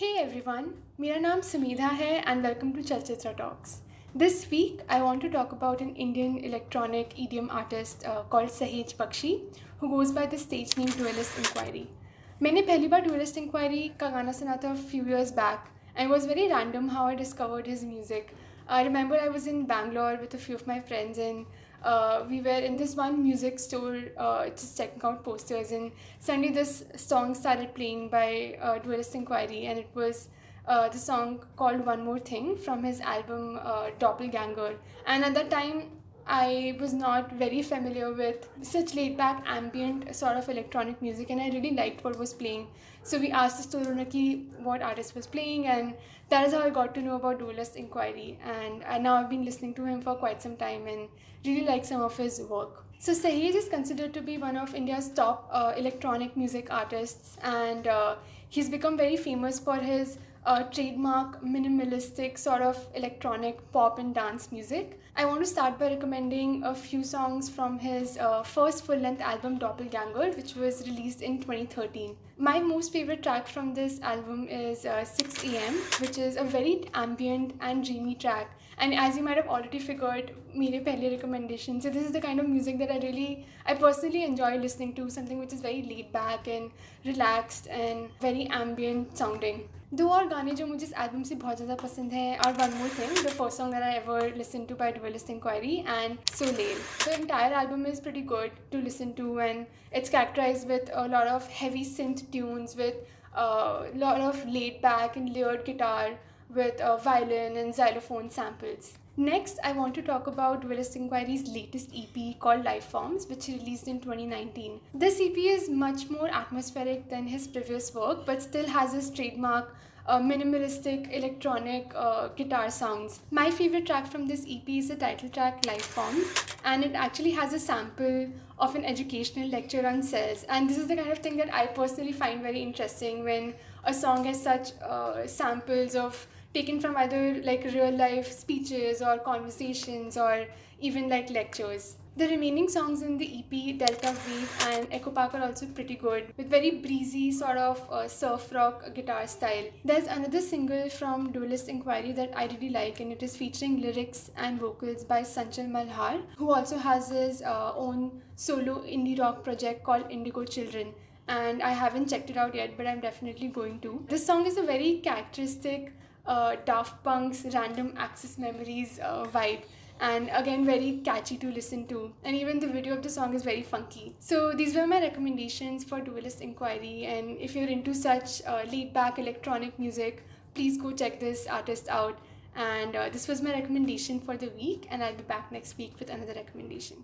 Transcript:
Hey everyone, मेरा नाम सुमेधा है and welcome to Chalchitra Talks. This week I want to talk about an Indian electronic EDM artist called Sahej Bakshi who goes by the stage name Dualist Inquiry. मैंने पहली बार Dualist Inquiry का गाना सुना था few years back and it was very random how I discovered his music. I remember I was in Bangalore with a few of my friends and we were in this one music store just checking out posters, and suddenly this song started playing by Dualist Inquiry, and it was the song called One More Thing from his album Doppelganger. And at that time I was not very familiar with such laid back ambient sort of electronic music, and I really liked what was playing. So we asked the store owner what artist was playing, and that is how I got to know about Dualist Inquiry. And now I've been listening to him for quite some time and really like some of his work. So Sahej is considered to be one of India's top electronic music artists, and he's become very famous for his trademark minimalistic sort of electronic pop and dance music. I want to start by recommending a few songs from his first full-length album Doppelganger, which was released in 2013. My most favorite track from this album is 6 AM, which is a very ambient and dreamy track. And as you might have already figured, मेरे पहले recommendation, so this is the kind of music that I personally enjoy listening to, something which is very laid back and relaxed and very ambient sounding. दो और गाने जो मुझे इस album से बहुत ज़्यादा पसंद हैं are One More Thing, the first song that I ever listened to by Dualist Inquiry, and Soleil. The entire album is pretty good to listen to, and it's characterized with a lot of heavy synth tunes with a lot of laid back and layered guitar with violin and xylophone samples. Next, I want to talk about Dualist Inquiry's latest EP called Life Forms, which he released in 2019. This EP is much more atmospheric than his previous work, but still has his trademark minimalistic electronic guitar sounds. My favorite track from this EP is the title track Life Forms, and it actually has a sample of an educational lecture on cells. And this is the kind of thing that I personally find very interesting, when a song has such samples of taken from either like real life speeches or conversations or even like lectures. The remaining songs in the EP, Delta Wave and Echo Park, are also pretty good, with very breezy sort of surf rock guitar style. There's another single from Dualist Inquiry that I really like, and it is featuring lyrics and vocals by Sanchal Malhar, who also has his own solo indie rock project called Indigo Children. And I haven't checked it out yet, but I'm definitely going to. This song is a very characteristic Daft Punk's Random Access Memories vibe, and again very catchy to listen to, and even the video of the song is very funky. So these were my recommendations for Dualist Inquiry, and if you're into such laid back electronic music, please go check this artist out. And this was my recommendation for the week, and I'll be back next week with another recommendation.